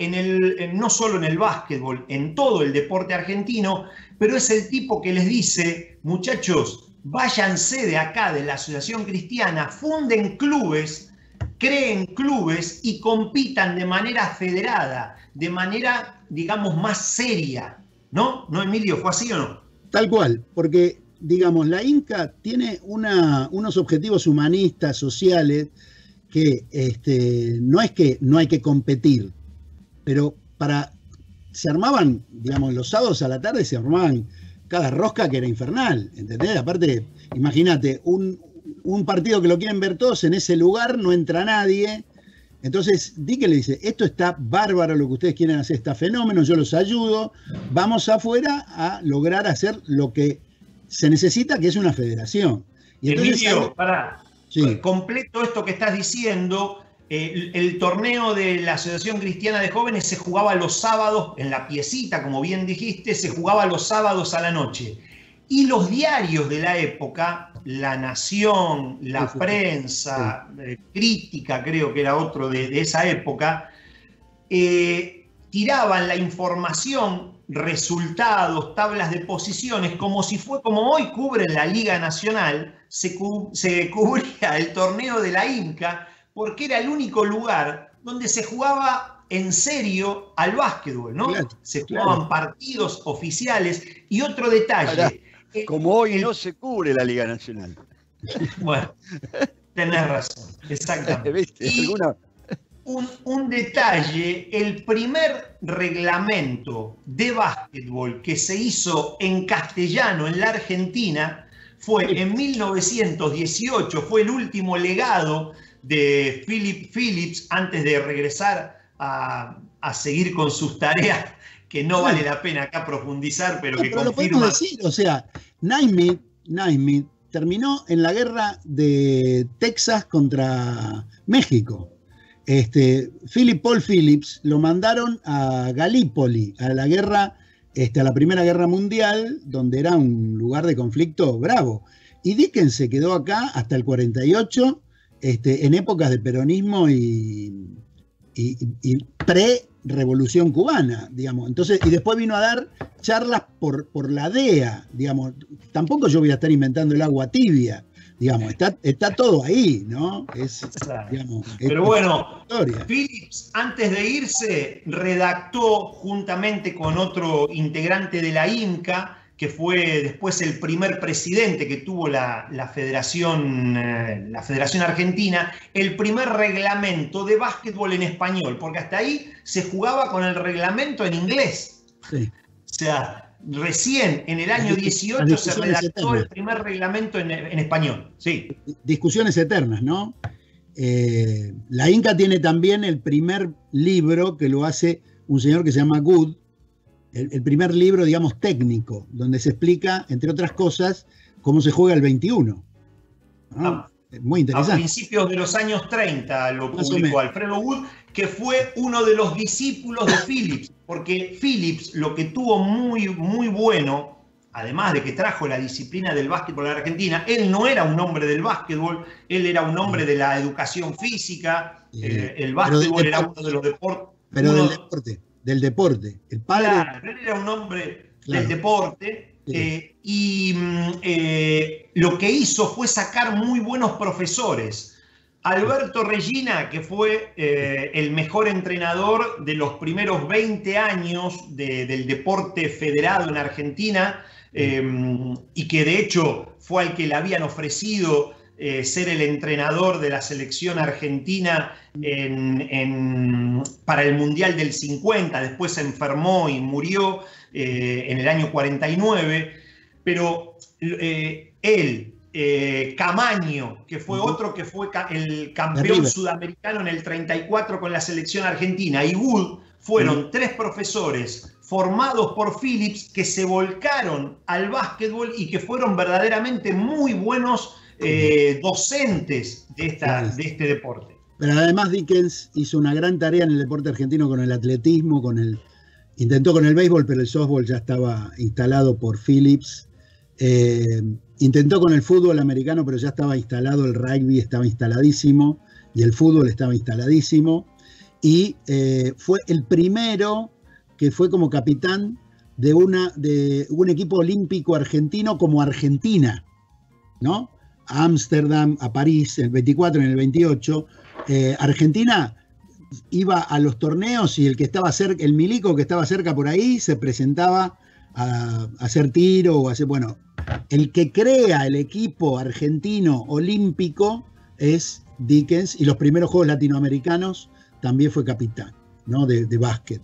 Speaker 3: no solo en el básquetbol, en todo el deporte argentino, pero es el tipo que les dice: muchachos, váyanse de acá, de la Asociación Cristiana, funden clubes, creen clubes y compitan de manera federada, de manera, digamos, más seria. ¿No? ¿No, Emilio? ¿Fue así o no?
Speaker 4: Tal cual, porque, digamos, la INCA tiene unos objetivos humanistas, sociales, que no es que no hay que competir, pero se armaban, digamos, los sábados a la tarde se armaban cada rosca que era infernal, ¿entendés? Aparte, imagínate, un partido que lo quieren ver todos, en ese lugar no entra nadie. Entonces, Dickens le dice: esto está bárbaro, lo que ustedes quieren hacer está fenómeno, yo los ayudo, vamos afuera a lograr hacer lo que se necesita, que es una federación. Y entonces,
Speaker 3: Emilio, sí, completo esto que estás diciendo. El torneo de la Asociación Cristiana de Jóvenes se jugaba los sábados, en la piecita, como bien dijiste, se jugaba los sábados a la noche. Y los diarios de la época, La Nación, La Prensa, Crítica, creo que era otro de esa época, tiraban la información, resultados, tablas de posiciones, como hoy cubren la Liga Nacional, se cubría el torneo de la INCA, porque era el único lugar donde se jugaba en serio al básquetbol, ¿no? Claro, se jugaban partidos oficiales. Y otro detalle...
Speaker 2: Como hoy no se cubre la Liga Nacional.
Speaker 3: Bueno, tenés razón, exactamente.
Speaker 2: ¿Viste?
Speaker 3: Y un detalle: el primer reglamento de básquetbol que se hizo en castellano en la Argentina fue en 1918, fue el último legado de Philip Phillips antes de regresar a seguir con sus tareas, que no vale la pena acá profundizar, pero que confirma. Lo podemos decir,
Speaker 4: o sea, Naismith terminó en la guerra de Texas contra México. Philip Paul Phillips lo mandaron a Galípoli, a la guerra, a la Primera Guerra Mundial, donde era un lugar de conflicto bravo. Y Dickens se quedó acá hasta el 48, en épocas de peronismo y pre-revolución cubana, digamos. Entonces, y después vino a dar charlas por la DEA, digamos. Tampoco yo voy a estar inventando el agua tibia. digamos, está todo ahí, ¿no? Digamos,
Speaker 3: pero bueno, Phillips, antes de irse, redactó juntamente con otro integrante de la INCA, que fue después el primer presidente que tuvo la Federación Argentina, el primer reglamento de básquetbol en español, porque hasta ahí se jugaba con el reglamento en inglés.
Speaker 4: Sí.
Speaker 3: O sea, recién en el año 18 se redactó el primer reglamento en español. Sí.
Speaker 4: Discusiones eternas, ¿no? La INCA tiene también el primer libro que lo hace un señor que se llama Good, el primer libro, digamos, técnico, donde se explica, entre otras cosas, cómo se juega el 21. ¿No? Muy interesante.
Speaker 3: A principios de los años 30 lo publicó Alfredo Wood, que fue uno de los discípulos de Phillips, porque Phillips lo que tuvo muy, muy bueno, además de que trajo la disciplina del básquetbol a la Argentina, él no era un hombre del básquetbol, él era un hombre de la educación física, el básquetbol era uno de los deportes.
Speaker 4: Pero del deporte. El padre.
Speaker 3: Claro, él era un hombre del deporte. Y lo que hizo fue sacar muy buenos profesores. Alberto Regina, que fue el mejor entrenador de los primeros 20 años del deporte federado en Argentina, y que de hecho fue al que le habían ofrecido ser el entrenador de la selección argentina para el Mundial del 50, después se enfermó y murió en el año 49, pero él, Camaño, que fue otro que fue el campeón sudamericano en el 34 con la selección argentina, y Wood, fueron tres profesores formados por Phillips que se volcaron al básquetbol y que fueron verdaderamente muy buenos docentes de este deporte.
Speaker 4: Pero además Dickens hizo una gran tarea en el deporte argentino con el atletismo, intentó con el béisbol, pero el softball ya estaba instalado por Phillips. Intentó con el fútbol americano, pero ya estaba instalado, el rugby estaba instaladísimo y el fútbol estaba instaladísimo. Y fue el primero que fue como capitán de un equipo olímpico argentino como Argentina, ¿no? A Ámsterdam, a París, en el 24, en el 28. Argentina iba a los torneos y el que estaba cerca, el milico que estaba cerca por ahí, se presentaba a hacer tiro o hacer. Bueno, el que crea el equipo argentino olímpico es Dickens, y los primeros Juegos Latinoamericanos también fue capitán, ¿no? de básquet.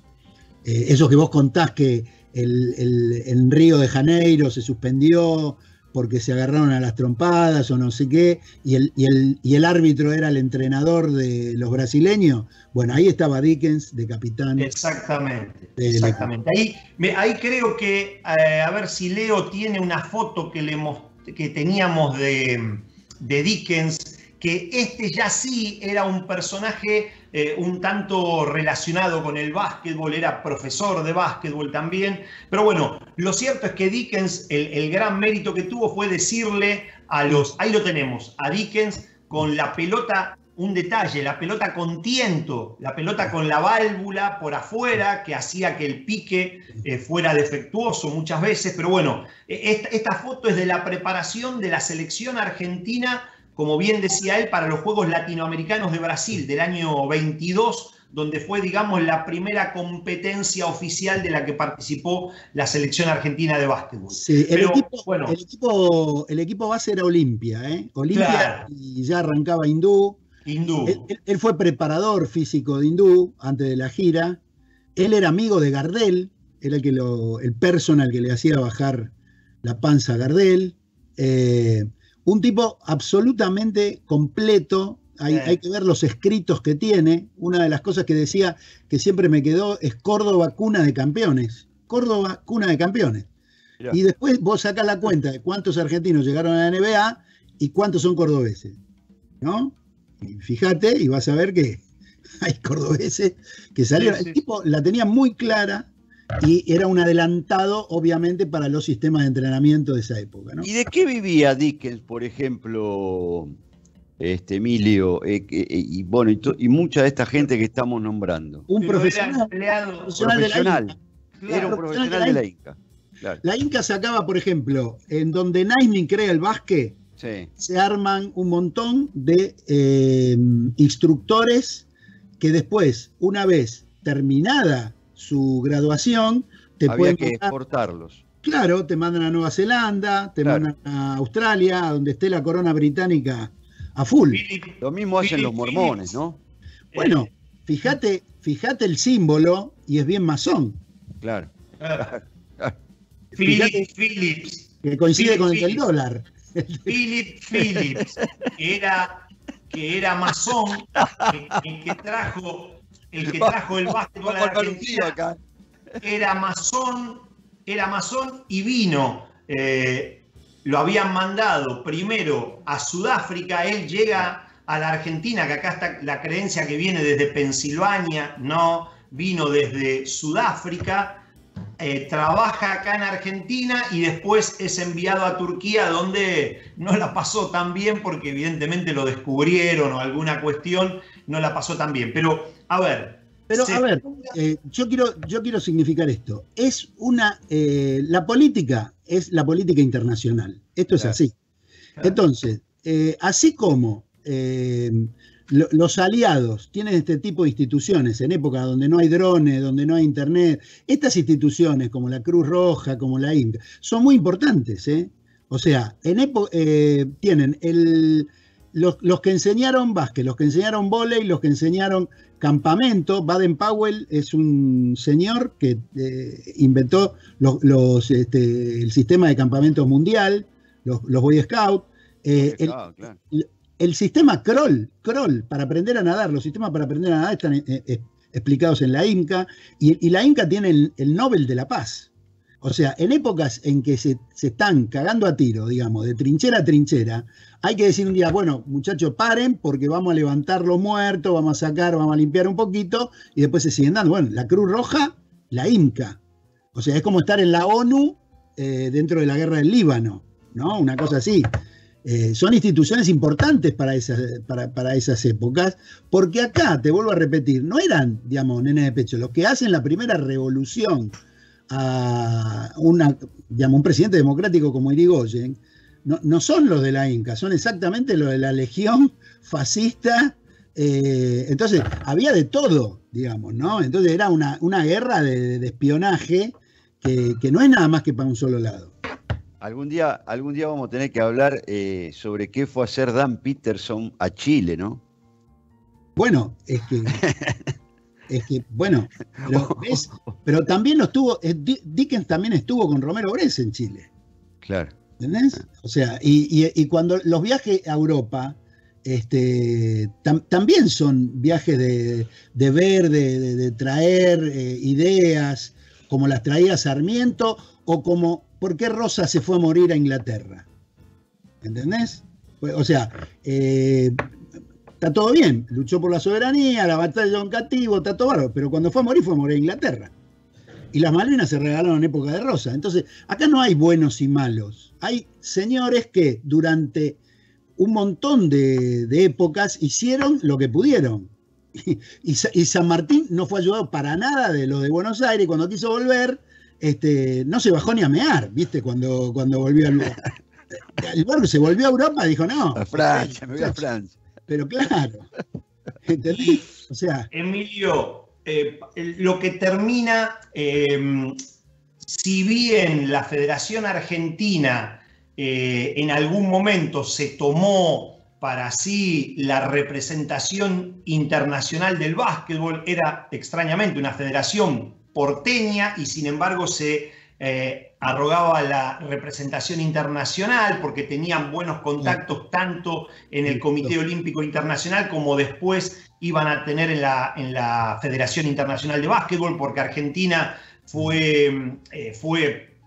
Speaker 4: Esos que vos contás que en Río de Janeiro se suspendió porque se agarraron a las trompadas o no sé qué, y el árbitro era el entrenador de los brasileños. Bueno, ahí estaba Dickens de capitán.
Speaker 3: Exactamente. Ahí creo que, a ver si Leo tiene una foto que teníamos de Dickens, que ya sí era un personaje un tanto relacionado con el básquetbol, era profesor de básquetbol también, pero bueno, lo cierto es que Dickens, el gran mérito que tuvo fue decirle ahí lo tenemos, a Dickens con la pelota, un detalle, la pelota con tiento, la pelota con la válvula por afuera, que hacía que el pique fuera defectuoso muchas veces, pero bueno, esta foto es de la preparación de la selección argentina, como bien decía él, para los Juegos Latinoamericanos de Brasil del año 22, donde fue, digamos, la primera competencia oficial de la que participó la selección argentina de básquetbol.
Speaker 4: Sí, el equipo base era Olimpia, Olimpia, claro. Y ya arrancaba Hindú. Él fue preparador físico de Hindú antes de la gira. Él era amigo de Gardel, era el personal que le hacía bajar la panza a Gardel. Un tipo absolutamente completo. Hay que ver los escritos que tiene. Una de las cosas que decía que siempre me quedó es Córdoba, cuna de campeones. Córdoba, cuna de campeones. Mirá. Y después vos sacás la cuenta de cuántos argentinos llegaron a la NBA y cuántos son cordobeses, ¿no? Y fíjate y vas a ver que hay cordobeses que salieron. Sí. El tipo la tenía muy clara. Y era un adelantado, obviamente, para los sistemas de entrenamiento de esa época, ¿no?
Speaker 2: ¿Y de qué vivía Dickens, por ejemplo, Emilio? Y mucha de esta gente que estamos nombrando.
Speaker 4: Un profesional.
Speaker 2: Era un profesional de la INCA. Claro.
Speaker 4: La INCA sacaba, por ejemplo, en donde Naismith crea el básquet, se arman un montón de instructores que después, una vez terminada su graduación,
Speaker 2: había que exportarlos.
Speaker 4: Claro, te mandan a Nueva Zelanda, te mandan a Australia, a donde esté la corona británica a full.
Speaker 2: Lo mismo hacen los mormones, ¿no?
Speaker 4: Bueno, fíjate el símbolo y es bien masón.
Speaker 2: Claro.
Speaker 3: Phillips.
Speaker 4: Que coincide con el del dólar.
Speaker 3: Phillips, que era masón, el que trajo el básquetbol a la Argentina, era masón y vino. Lo habían mandado primero a Sudáfrica, él llega a la Argentina, que acá está la creencia que viene desde Pensilvania, no, vino desde Sudáfrica. Trabaja acá en Argentina y después es enviado a Turquía, donde no la pasó tan bien porque evidentemente lo descubrieron o alguna cuestión, no la pasó tan bien. Pero, a ver.
Speaker 4: Yo quiero significar esto. Es la política es la política internacional. Esto es así. Entonces, así como los aliados tienen este tipo de instituciones en época donde no hay drones, donde no hay internet, estas instituciones como la Cruz Roja, como la INCA, son muy importantes, ¿eh? O sea, tienen los que enseñaron básquet, los que enseñaron vóley, los que enseñaron campamento. Baden-Powell es un señor que inventó el sistema de campamento mundial, los Boy Scouts. El sistema Kroll, para aprender a nadar, los sistemas para aprender a nadar están explicados en la INCA, y la INCA tiene el Nobel de la Paz. O sea, en épocas en que se están cagando a tiro, digamos, de trinchera a trinchera, hay que decir un día, bueno, muchachos, paren, porque vamos a levantar los muertos, vamos a limpiar un poquito, y después se siguen dando. Bueno, la Cruz Roja, la INCA. O sea, es como estar en la ONU dentro de la guerra del Líbano, ¿no? Una cosa así. Son instituciones importantes para esas épocas, porque acá, te vuelvo a repetir, no eran, digamos, nenes de pecho. Los que hacen la primera revolución a un presidente democrático como Irigoyen, no son los de la INCA, son exactamente los de la legión fascista. Entonces, había de todo, digamos, ¿no? Entonces era una guerra de espionaje que no es nada más que para un solo lado.
Speaker 2: Algún día vamos a tener que hablar sobre qué fue hacer Dan Peterson a Chile, ¿no?
Speaker 4: Bueno, pero también Dickens también estuvo con Romero Bress en Chile.
Speaker 2: Claro.
Speaker 4: ¿Entendés? O sea, y cuando los viajes a Europa también son viajes de ver, de traer ideas, como las traía Sarmiento, o como ¿por qué Rosa se fue a morir a Inglaterra? ¿Entendés? O sea, está todo bien, luchó por la soberanía, la batalla de Don Cativo, está todo bárbaro, pero cuando fue a morir a Inglaterra. Y las Malvinas se regalaron en época de Rosa. Entonces, acá no hay buenos y malos. Hay señores que durante un montón de épocas hicieron lo que pudieron. Y San Martín no fue ayudado para nada de los de Buenos Aires. Cuando quiso volver, no se bajó ni a mear, ¿viste? Cuando volvió al lugar. El barco se volvió a Europa, dijo no.
Speaker 2: A Francia, me voy a Francia.
Speaker 4: Pero claro. ¿Entendés? O sea.
Speaker 3: Emilio, lo que termina, si bien la Federación Argentina en algún momento se tomó para sí la representación internacional del básquetbol, era extrañamente una federación porteña y sin embargo se arrogaba la representación internacional porque tenían buenos contactos tanto en el Comité Olímpico Internacional como después iban a tener en la Federación Internacional de Básquetbol, porque Argentina fue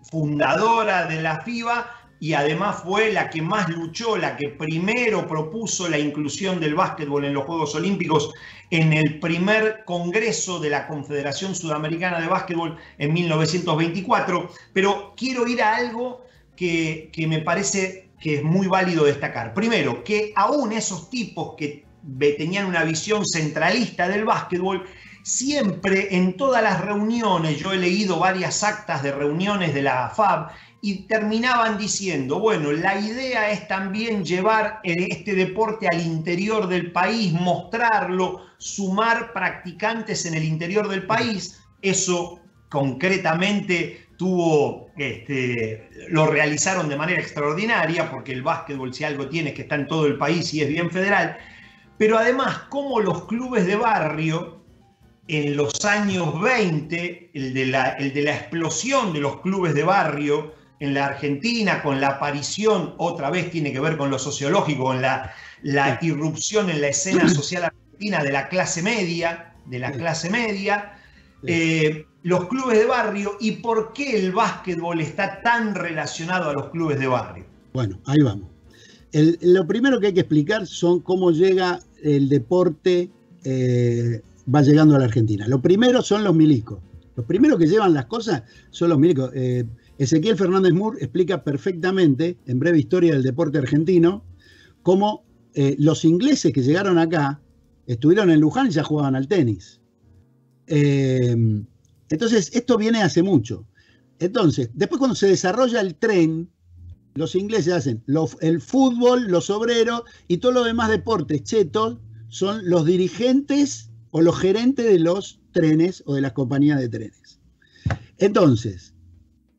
Speaker 3: fundadora de la FIBA y además fue la que más luchó, la que primero propuso la inclusión del básquetbol en los Juegos Olímpicos en el primer congreso de la Confederación Sudamericana de Básquetbol en 1924. Pero quiero ir a algo que me parece que es muy válido destacar. Primero, que aún esos tipos que tenían una visión centralista del básquetbol siempre en todas las reuniones, yo he leído varias actas de reuniones de la AFAB, y terminaban diciendo, bueno, la idea es también llevar este deporte al interior del país, mostrarlo, sumar practicantes en el interior del país. Eso concretamente lo realizaron de manera extraordinaria, porque el básquetbol, si algo tiene, es que está en todo el país y es bien federal. Pero además, como los clubes de barrio, en los años 20, el de la explosión de los clubes de barrio en la Argentina, con la aparición, otra vez tiene que ver con lo sociológico, con la irrupción en la escena social argentina de la clase media, los clubes de barrio, y por qué el básquetbol está tan relacionado a los clubes de barrio.
Speaker 4: Bueno, ahí vamos. Lo primero que hay que explicar son cómo llega el deporte, va llegando a la Argentina. Lo primero son los milicos. Los primeros que llevan las cosas son los milicos. Ezequiel Fernández Mur explica perfectamente, en Breve Historia del Deporte Argentino, cómo los ingleses que llegaron acá estuvieron en Luján y ya jugaban al tenis. Entonces, esto viene hace mucho. Entonces, después cuando se desarrolla el tren, los ingleses hacen el fútbol, los obreros y todos los demás deportes chetos son los dirigentes o los gerentes de los trenes o de las compañías de trenes. Entonces,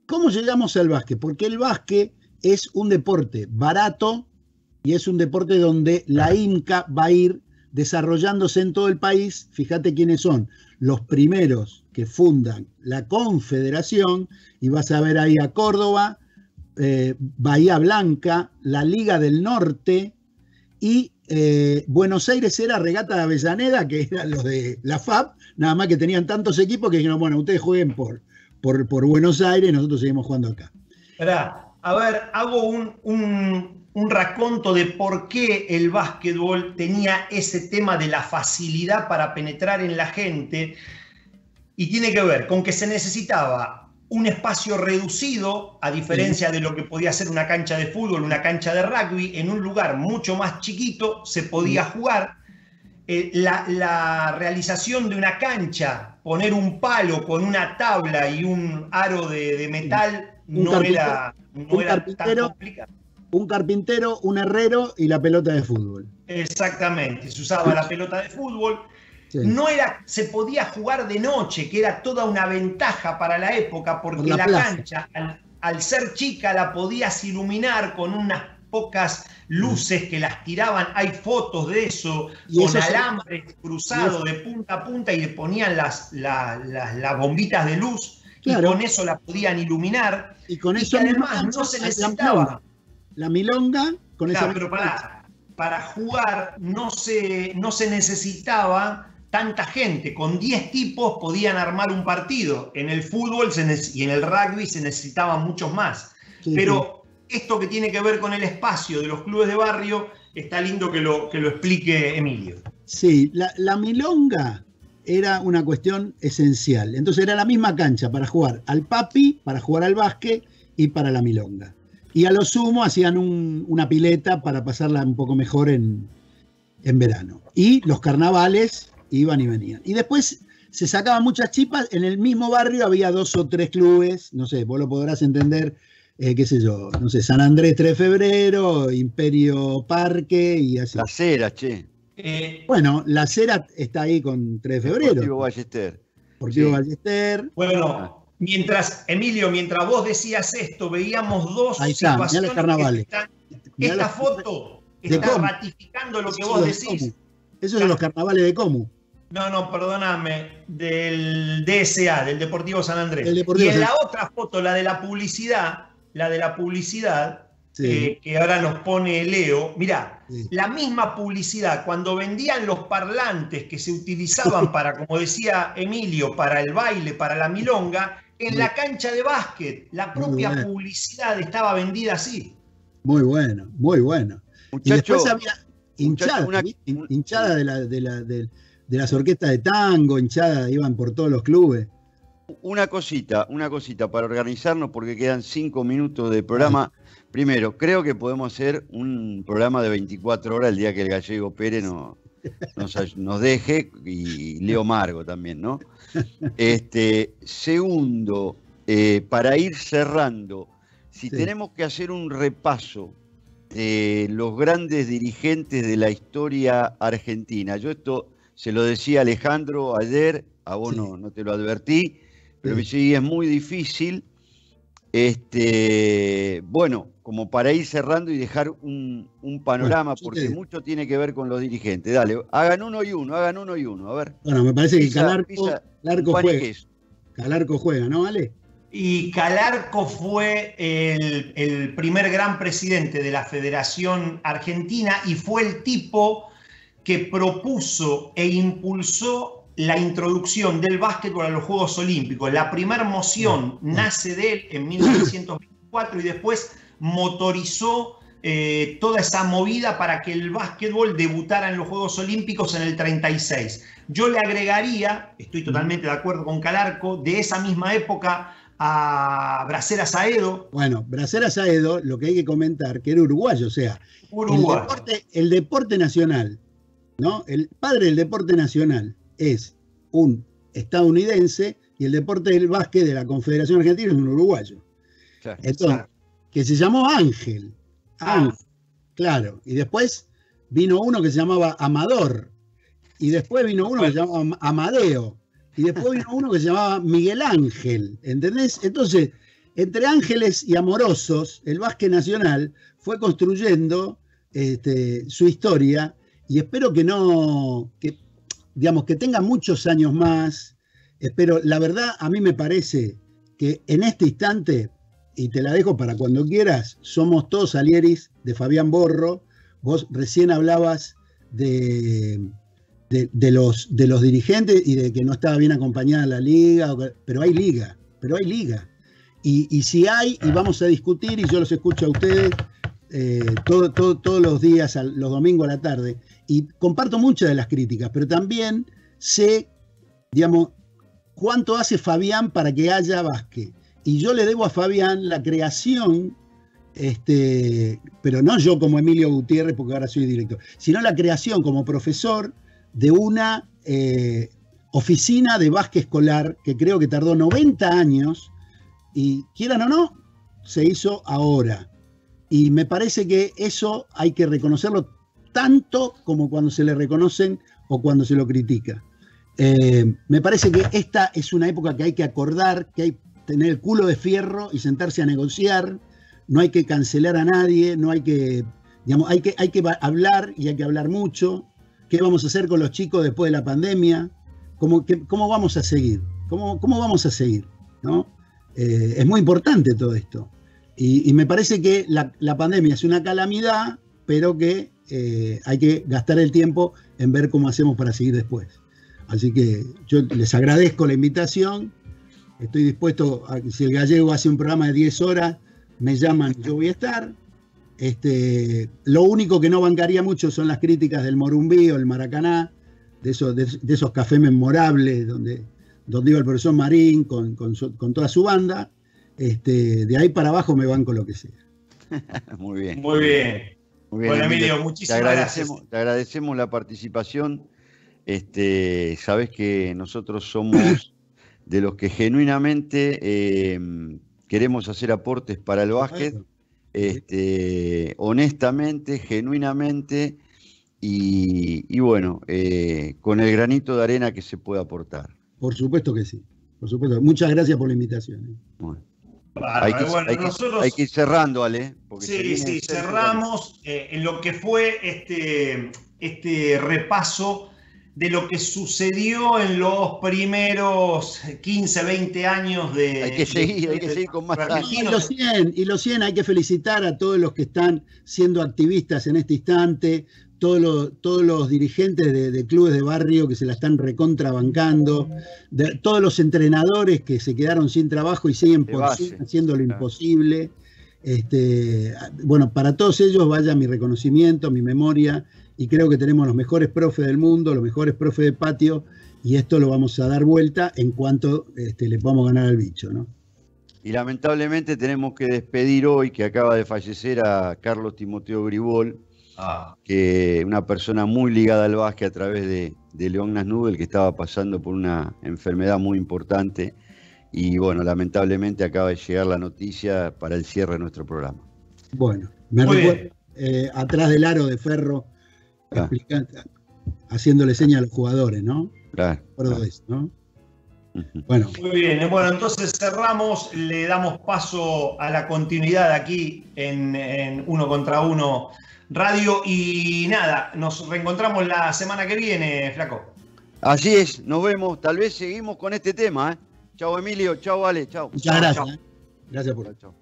Speaker 4: ¿cómo llegamos al básquet? Porque el básquet es un deporte barato y es un deporte donde la IMCA va a ir desarrollándose en todo el país. Fíjate quiénes son los primeros que fundan la Confederación, y vas a ver ahí a Córdoba, Bahía Blanca, la Liga del Norte, y Buenos Aires era Regata de Avellaneda, que eran los de la FAB, nada más que tenían tantos equipos que dijeron, bueno, ustedes jueguen por Buenos Aires, nosotros seguimos jugando acá.
Speaker 3: A ver, hago un raconto de por qué el básquetbol tenía ese tema de la facilidad para penetrar en la gente, y tiene que ver con que se necesitaba un espacio reducido, a diferencia de lo que podía ser una cancha de fútbol, una cancha de rugby. En un lugar mucho más chiquito se podía jugar. La realización de una cancha, poner un palo con una tabla y un aro de metal, no era tan complicado.
Speaker 4: Un carpintero, un herrero y la pelota de fútbol.
Speaker 3: Exactamente, se usaba la pelota de fútbol. Sí. Se podía jugar de noche, que era toda una ventaja para la época, porque la cancha, al ser chica, la podías iluminar con unas pocas luces que las tiraban. Hay fotos de eso, con alambres cruzados de punta a punta, y le ponían las bombitas de luz, claro, y con eso la podían iluminar.
Speaker 4: Y con eso
Speaker 3: además no se necesitaba
Speaker 4: la milonga, con
Speaker 3: claro,
Speaker 4: esa.
Speaker 3: Pero para jugar no se necesitaba tanta gente. Con 10 tipos podían armar un partido. En el fútbol y en el rugby se necesitaban muchos más. Sí, pero esto que tiene que ver con el espacio de los clubes de barrio, está lindo que lo explique Emilio.
Speaker 4: Sí, la milonga era una cuestión esencial. Entonces era la misma cancha para jugar al papi, para jugar al básquet y para la milonga. Y a lo sumo hacían una pileta para pasarla un poco mejor en verano. Y los carnavales iban y venían. Y después se sacaban muchas chipas. En el mismo barrio había 2 o 3 clubes, no sé, vos lo podrás entender, qué sé yo, no sé, San Andrés 3 de febrero, Imperio Parque y así.
Speaker 2: La Cera, che.
Speaker 4: Bueno, la Cera está ahí con 3 de febrero.
Speaker 2: Deportivo Ballester.
Speaker 4: Deportivo Ballester.
Speaker 3: Bueno, Emilio, mientras vos decías esto, veíamos dos
Speaker 4: situaciones. Carnavales.
Speaker 3: Esta foto está ratificando lo que vos decís.
Speaker 4: Esos son los carnavales de Comu.
Speaker 3: No, perdóname, del DSA, del Deportivo San Andrés.
Speaker 4: Deportivo
Speaker 3: y en la otra foto, la de la publicidad, sí, que ahora nos pone Leo, mirá, sí, la misma publicidad, cuando vendían los parlantes que se utilizaban para, como decía Emilio, para el baile, para la milonga, en la cancha de básquet, la propia publicidad estaba vendida así.
Speaker 4: Muy bueno, muy bueno.
Speaker 2: Muchacho,
Speaker 4: y después había hinchada de las orquestas de tango, hinchada, iban por todos los clubes.
Speaker 2: Una cosita para organizarnos, porque quedan 5 minutos de programa. Primero, creo que podemos hacer un programa de 24 horas el día que el Gallego Pérez nos deje, y Leo Margo también, ¿no? Segundo, para ir cerrando, si tenemos que hacer un repaso de los grandes dirigentes de la historia argentina, yo esto se lo decía a Alejandro ayer, a vos no te lo advertí, pero sí es muy difícil. Bueno, como para ir cerrando y dejar un panorama, porque mucho tiene que ver con los dirigentes. Dale, hagan uno y uno, a ver.
Speaker 4: Bueno, me parece que Calarco juega, ¿no, Ale?
Speaker 3: Y Calarco fue el primer gran presidente de la Federación Argentina y fue el tipo que propuso e impulsó la introducción del básquetbol a los Juegos Olímpicos. La primera moción nace de él en 1924 y después motorizó toda esa movida para que el básquetbol debutara en los Juegos Olímpicos en el 36. Yo le agregaría, estoy totalmente de acuerdo con Calarco, de esa misma época a Bracera Saedo.
Speaker 4: Bueno, Bracera Saedo, lo que hay que comentar, que era uruguayo, o sea, el deporte nacional, ¿no? El padre del deporte nacional es un estadounidense y el deporte del básquet de la Confederación Argentina es un uruguayo. Claro, entonces, que se llamó Ángel. Claro. Y después vino uno que se llamaba Amador. Y después vino uno que se llamaba Amadeo. Y después vino uno que se llamaba Miguel Ángel. ¿Entendés? Entonces, entre ángeles y amorosos, el básquet nacional fue construyendo su historia. Y espero que tenga muchos años más. Espero, la verdad, a mí me parece que en este instante, y te la dejo para cuando quieras, somos todos alieris de Fabián Borro. Vos recién hablabas de los dirigentes y de que no estaba bien acompañada la liga, pero hay liga. Y si hay, y vamos a discutir, y yo los escucho a ustedes todos los días, los domingos a la tarde, y comparto muchas de las críticas, pero también sé, digamos, cuánto hace Fabián para que haya básquet. Y yo le debo a Fabián la creación, pero no yo como Emilio Gutiérrez, porque ahora soy director, sino la creación como profesor de una oficina de básquet escolar que creo que tardó 90 años y, quieran o no, se hizo ahora. Y me parece que eso hay que reconocerlo tanto como cuando se le reconocen o cuando se lo critica. Me parece que esta es una época que hay que acordar, que hay que tener el culo de fierro y sentarse a negociar. No hay que cancelar a nadie, no hay que, digamos, hay que hablar, y hay que hablar mucho. ¿Qué vamos a hacer con los chicos después de la pandemia? ¿Cómo vamos a seguir? ¿Cómo vamos a seguir? ¿No? Es muy importante todo esto. Y me parece que la pandemia es una calamidad, pero que hay que gastar el tiempo en ver cómo hacemos para seguir después. Así que yo les agradezco la invitación. Estoy dispuesto a que si el Gallego hace un programa de 10 horas, me llaman, yo voy a estar. Lo único que no bancaría mucho son las críticas del Morumbí o el Maracaná, de esos cafés memorables donde iba el profesor Marín con toda su banda. De ahí para abajo me banco lo que sea.
Speaker 2: Muy bien.
Speaker 3: Muy bien. Bueno, Emilio, muchísimas gracias.
Speaker 2: Te agradecemos la participación. Sabes que nosotros somos de los que genuinamente queremos hacer aportes para el básquet, honestamente, genuinamente, y bueno, con el granito de arena que se puede aportar.
Speaker 4: Por supuesto que sí. Por supuesto. Muchas gracias por la invitación.
Speaker 2: Bueno. Hay que ir cerrando, Ale.
Speaker 3: Sí, cerramos en lo que fue este repaso de lo que sucedió en los primeros 15, 20 años de...
Speaker 2: Hay que seguir con más años.
Speaker 4: Y los 100 hay que felicitar a todos los que están siendo activistas en este instante, todos los dirigentes de clubes de barrio que se la están recontrabancando, todos los entrenadores que se quedaron sin trabajo y siguen haciendo lo imposible. Bueno, para todos ellos vaya mi reconocimiento, mi memoria, y creo que tenemos los mejores profes del mundo, los mejores profes de patio, y esto lo vamos a dar vuelta en cuanto le podamos ganar al bicho, ¿no?
Speaker 2: Y lamentablemente tenemos que despedir hoy, que acaba de fallecer, a Carlos Timoteo Gribol, que una persona muy ligada al básquet a través de León Nasnubel, que estaba pasando por una enfermedad muy importante. Y bueno, lamentablemente acaba de llegar la noticia para el cierre de nuestro programa.
Speaker 4: Bueno, me recuerdo atrás del aro de Ferro, haciéndole señas a los jugadores, ¿no?
Speaker 2: Claro.
Speaker 4: Eso, ¿no? Bueno.
Speaker 3: Muy bien, bueno, entonces cerramos, le damos paso a la continuidad aquí en Uno contra Uno Radio y nada, nos reencontramos la semana que viene, Flaco.
Speaker 2: Así es, nos vemos, tal vez seguimos con este tema, ¿eh? Chao Emilio, chao Ale, chao.
Speaker 4: Muchas gracias. Chao. Gracias por
Speaker 2: chao.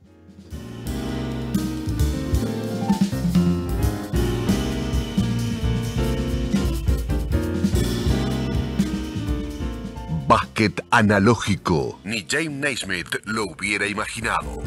Speaker 1: Básquet analógico. Ni James Naismith lo hubiera imaginado.